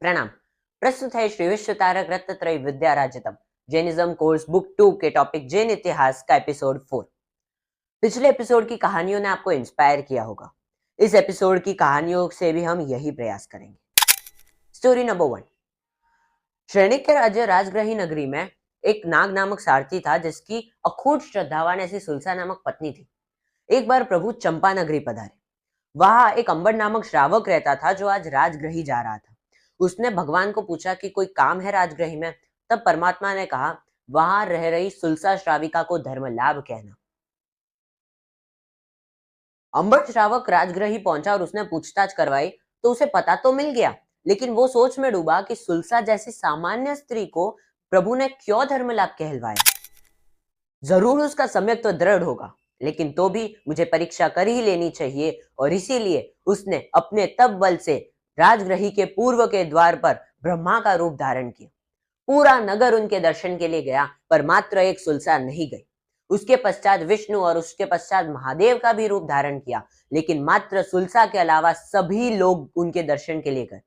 प्रणाम। प्रस्तुत है श्री विश्व तारक रत्नत्रय विद्या राजतम जैनिज्म कोर्स बुक 2 के टॉपिक जैन इतिहास का एपिसोड 4। पिछले एपिसोड की कहानियों ने आपको इंस्पायर किया होगा। इस एपिसोड की कहानियों से भी हम यही प्रयास करेंगे। Story number 1। श्रेणिक के राज्य राजग्रही नगरी में एक नाग नामक सारथी था जिसकी अखूट श्रद्धावान ऐसी सुलसा नामक पत्नी थी। एक बार प्रभु चंपा नगरी पधारे। वहां एक अंबर नामक श्रावक रहता था जो आज राजग्रही जा रहा था। उसने भगवान को पूछा कि कोई काम है राजग्रही में। तब परमात्मा ने कहा, वहां रह रही सुलसा श्राविका को धर्म लाभ कहना। अंबर श्रावक राजग्रही पहुंचा और उसने पूछताछ करवाई तो उसे पता तो मिल गया, लेकिन वो सोच में डूबा कि सुलसा जैसी सामान्य स्त्री को प्रभु ने क्यों धर्म लाभ कहलवाया। जरूर उसका सम्यक तो दृढ़ होगा, लेकिन तो भी मुझे परीक्षा कर ही लेनी चाहिए, और इसीलिए उसने अपने तप बल से राजग्रही के पूर्व के द्वार पर ब्रह्मा का रूप धारण किया। पूरा नगर उनके दर्शन के लिए गया, पर मात्र एक सुलसा नहीं गई। उसके पश्चात विष्णु और उसके पश्चात महादेव का भी रूप धारण किया, लेकिन मात्र सुलसा के अलावा सभी लोग उनके दर्शन के लिए गए।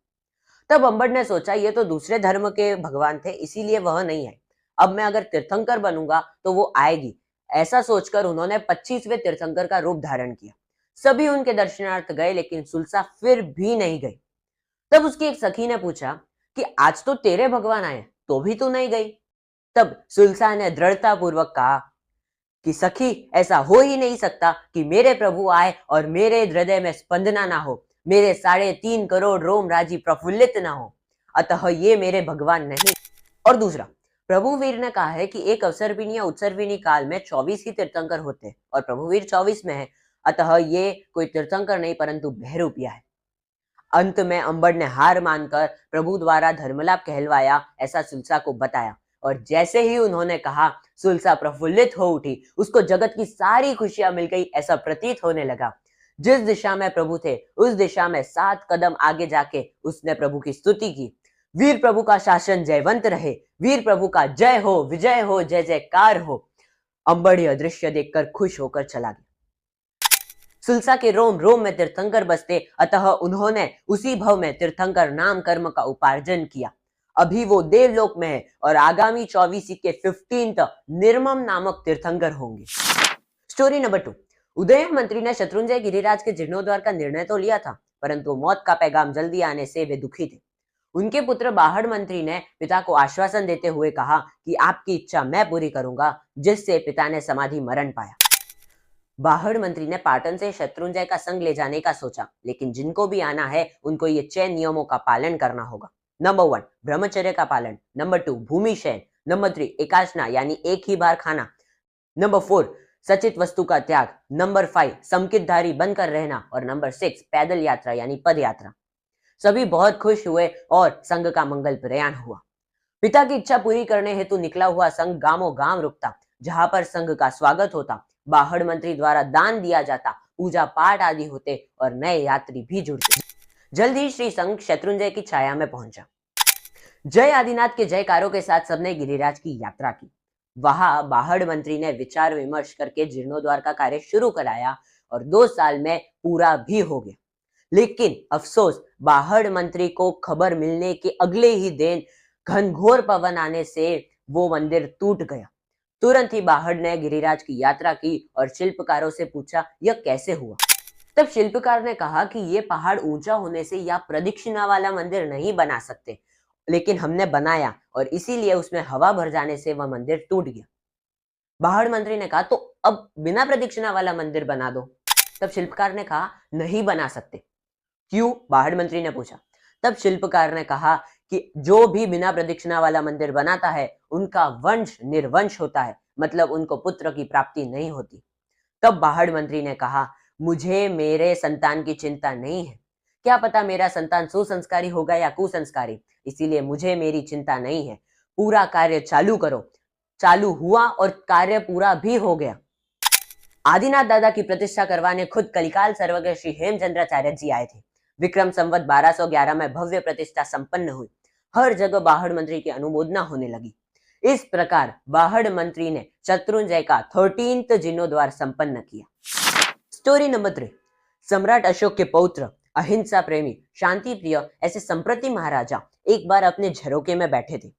तब अंबर ने सोचा, ये तो दूसरे धर्म के भगवान थे, इसीलिए वह नहीं आए। अब मैं अगर तीर्थंकर बनूंगा तो वो आएगी। ऐसा सोचकर उन्होंने 25वें तीर्थंकर का रूप धारण किया। सभी उनके दर्शनार्थ गए, लेकिन सुलसा फिर भी नहीं गई। तब उसकी एक सखी ने पूछा कि आज तो तेरे भगवान आए, तो भी तू नहीं गई। तब सुलसा ने दृढ़ता पूर्वक कहा कि सखी, ऐसा हो ही नहीं सकता कि मेरे प्रभु आए और मेरे हृदय में स्पंदना ना हो, मेरे 3.5 करोड़ रोम राजी प्रफुल्लित ना हो, अतः ये मेरे भगवान नहीं। और दूसरा, प्रभुवीर ने कहा है कि एक अवसर्पिणी या उत्सर्पिणी काल में 24 ही तीर्थंकर होते हैं, और प्रभुवीर 24 में है, अतः ये कोई तीर्थंकर नहीं परंतु बहरूपिया है। अंत में अंबर ने हार मानकर प्रभु द्वारा धर्मलाभ कहलवाया ऐसा सुलसा को बताया, और जैसे ही उन्होंने कहा, सुलसा प्रफुल्लित हो उठी। उसको जगत की सारी खुशियां मिल गई ऐसा प्रतीत होने लगा। जिस दिशा में प्रभु थे उस दिशा में 7 कदम आगे जाके उसने प्रभु की स्तुति की। वीर प्रभु का शासन जयवंत रहे, वीर प्रभु का जय हो, विजय हो, जय जयकार हो। अंबर यह दृश्य देखकर खुश होकर चला गया। सुलसा के रोम रोम में तीर्थंकर बसते, अतः उन्होंने उसी भव में तीर्थंकर नाम कर्म का उपार्जन किया। अभी वो देवलोक में है और आगामी 24 के 15 निर्मम नामक तीर्थंकर होंगे। Story number 2। उदयन मंत्री ने शत्रुंजय गिरिराज के जीर्णोद्धार का निर्णय तो लिया था, परंतु मौत का पैगाम जल्दी आने से वे दुखी थे। उनके पुत्र बाहड़ मंत्री ने पिता को आश्वासन देते हुए कहा कि आपकी इच्छा मैं पूरी करूंगा, जिससे पिता ने समाधि मरण पाया। बाहड़ मंत्री ने पाटन से शत्रुंजय का संग ले जाने का सोचा, लेकिन जिनको भी आना है उनको ये 6 नियमों का पालन करना होगा। नंबर 1, ब्रह्मचर्य का पालन। नंबर 2, भूमि शयन। नंबर 3, एकाचना यानी एक ही बार खाना। नंबर 4, सचित वस्तु का त्याग। नंबर 5, समकितधारी बनकर रहना। और नंबर 6, पैदल यात्रा यानी पद यात्रा। सभी बहुत खुश हुए और संघ का मंगल प्रयाण हुआ। पिता की इच्छा पूरी करने हेतु निकला हुआ संघ गांवों गांव रुकता, जहां पर संघ का स्वागत होता, बाहड़ मंत्री द्वारा दान दिया जाता, पूजा पाठ आदि होते और नए यात्री भी जुड़ते। जल्द ही श्री संघ शत्रुंजय की छाया में पहुंचा। जय आदिनाथ के जयकारों के साथ सबने गिरिराज की यात्रा की। वहां बाहड़ मंत्री ने विचार विमर्श करके जीर्णोद्धार का कार्य शुरू कराया और 2 साल में पूरा भी हो गया। लेकिन अफसोस, बाहड़ मंत्री को खबर मिलने के अगले ही दिन घनघोर पवन आने से वो मंदिर टूट गया। तुरंत ही बाहड़ ने गिरिराज की यात्रा की और शिल्पकारों से पूछा, यह कैसे हुआ। तब शिल्पकार ने कहा कि ये पहाड़ ऊंचा होने से या प्रदक्षिणा वाला मंदिर नहीं बना सकते, लेकिन हमने बनाया और इसीलिए उसमें हवा भर जाने से वह मंदिर टूट गया। बाहड़ मंत्री ने कहा, तो अब बिना प्रदक्षिणा वाला मंदिर बना दो। तब शिल्पकार ने कहा, नहीं बना सकते। क्यों? बाहड़ मंत्री ने पूछा। तब शिल्पकार ने कहा कि जो भी बिना प्रदक्षिणा वाला मंदिर बनाता है उनका वंश निर्वंश होता है, मतलब उनको पुत्र की प्राप्ति नहीं होती। तब बाहड़ मंत्री ने कहा, मुझे मेरे संतान की चिंता नहीं है। क्या पता मेरा संतान सुसंस्कारी होगा या कुसंस्कारी, इसीलिए मुझे मेरी चिंता नहीं है। पूरा कार्य चालू करो। चालू हुआ और कार्य पूरा भी हो गया। आदिनाथ दादा की प्रतिष्ठा करवाने खुद कलिकाल सर्वज्ञ श्री हेमचंद्राचार्य जी आए थे। विक्रम संवत 1211 में भव्य प्रतिष्ठा संपन्न हुई। हर जगह बाहड़ मंत्री की अनुमोदना होने लगी। इस प्रकार बाहड़ मंत्री ने शत्रुंजय का 13th जीर्णोद्धार संपन्न किया। Story number 3। सम्राट अशोक के पौत्र अहिंसा प्रेमी, शांति प्रिय ऐसे संप्रति महाराजा एक बार अपने झरोके में बैठे थे।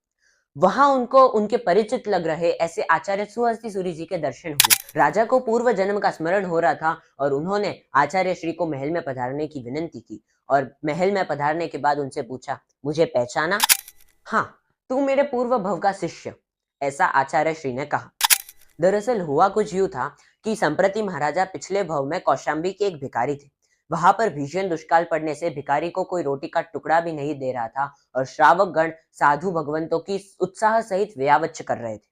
वहां उनको उनके परिचित लग रहे ऐसे आचार्य सुहस्ती सूरी जी के दर्शन हुए। राजा को पूर्व जन्म का स्मरण हो रहा था और उन्होंने आचार्य श्री को महल में पधारने की विनंती की और महल में पधारने के बाद उनसे पूछा, मुझे पहचाना? हाँ, तू मेरे पूर्व भव का शिष्य, ऐसा आचार्य श्री ने कहा। दरअसल हुआ कुछ यूं था कि संप्रति महाराजा पिछले भव में कौशाम्बी के एक भिखारी थे। वहां पर भीषण दुष्काल पड़ने से भिखारी को कोई रोटी का टुकड़ा भी नहीं दे रहा था और श्रावक गण साधु भगवंतों की उत्साह सहित व्यावच्च कर रहे थे।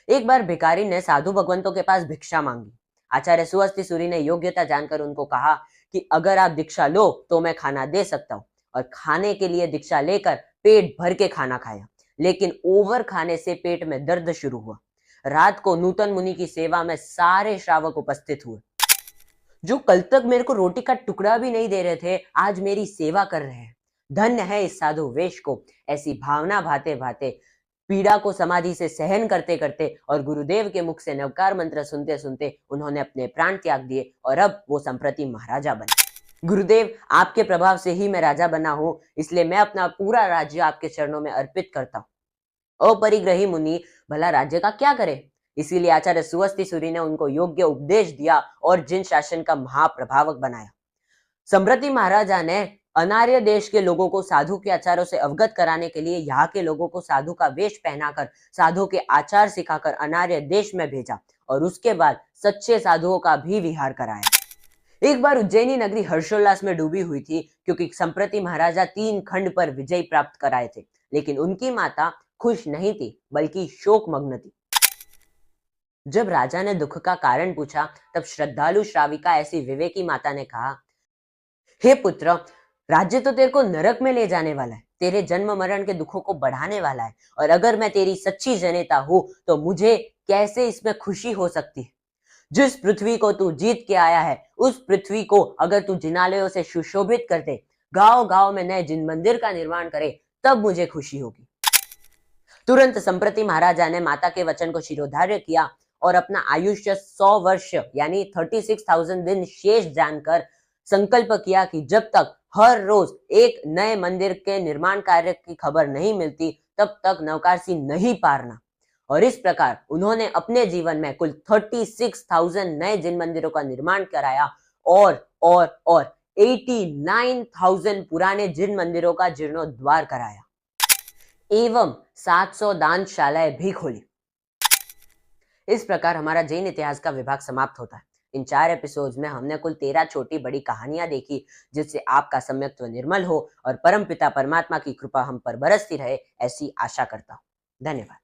एक बार भिखारी ने साधु भगवंतों के पास भिक्षा मांगी। आचार्य सुहस्ती सूरी ने योग्यता जानकर उनको कहा कि अगर आप दीक्षा लो तो मैं खाना दे सकता हूँ, और खाने के लिए दीक्षा लेकर पेट भर के खाना खाया, लेकिन ओवर खाने से पेट में दर्द शुरू हुआ। रात को नूतन मुनि की सेवा में सारे श्रावक उपस्थित हुए। जो कल तक मेरे को रोटी का टुकड़ा भी नहीं दे रहे थे, आज मेरी सेवा कर रहे हैं। धन्य है इस साधु वेश को। ऐसी भावना भाते भाते, पीड़ा को समाधि से सहन करते करते और गुरुदेव के मुख से नवकार मंत्र सुनते सुनते उन्होंने अपने प्राण त्याग दिए और अब वो संप्रति महाराजा बने। गुरुदेव, आपके प्रभाव से ही मैं राजा बना हूं, इसलिए मैं अपना पूरा राज्य आपके चरणों में अर्पित करता हूं। अपरिग्रही मुनि भला राज्य का क्या करे? इसीलिए आचार्य सुहस्ती सूरी ने उनको योग्य उपदेश दिया और जिन शासन का महाप्रभावक बनाया। संप्रति महाराजा ने अनार्य देश के लोगों को साधु के आचारों से अवगत कराने के लिए यहाँ के लोगों को साधु का वेश पहनाकर साधु के आचार सिखाकर अनार्य देश में भेजा और उसके बाद सच्चे साधुओं का भी विहार कराया। एक बार उज्जैनी नगरी हर्षोल्लास में डूबी हुई थी क्योंकि संप्रति महाराजा 3 खंड पर विजय प्राप्त कराए थे, लेकिन उनकी माता खुश नहीं थी बल्कि शोकमग्न थी। जब राजा ने दुख का कारण पूछा तब श्रद्धालु श्राविका ऐसी विवेकी माता ने कहा, हे पुत्र, राज्य तो तेरे को नरक में ले जाने वाला है, तेरे जन्म मरण के दुखों को बढ़ाने वाला है, और अगर मैं तेरी सच्ची जनेता हूं तो मुझे कैसे इसमें खुशी हो सकती है? जिस पृथ्वी को तू जीत के आया है उस पृथ्वी को अगर तू जिनालयों से सुशोभित कर दे, गांव गांव में नए जिन मंदिर का निर्माण करे, तब मुझे खुशी होगी। तुरंत संप्रति महाराजा ने माता के वचन को शिरोधार्य किया और अपना आयुष्य 100 वर्ष यानी 36,000 दिन शेष जानकर संकल्प किया कि जब तक हर रोज एक नए मंदिर के निर्माण कार्य की खबर नहीं मिलती तब तक नवकार सिंह नहीं पारना। और इस प्रकार उन्होंने अपने जीवन में कुल 36,000 नए जिन मंदिरों का निर्माण कराया और 89,000 पुराने जिन मंदिरों का जीर्णोद्धार कराया एवं 700 दानशालाएं भी खोली। इस प्रकार हमारा जैन इतिहास का विभाग समाप्त होता है। इन 4 एपिसोड्स में हमने कुल 13 छोटी बड़ी कहानियां देखी, जिससे आपका सम्यक्त्व निर्मल हो और परमपिता परमात्मा की कृपा हम पर बरसती रहे, ऐसी आशा करता हूं। धन्यवाद।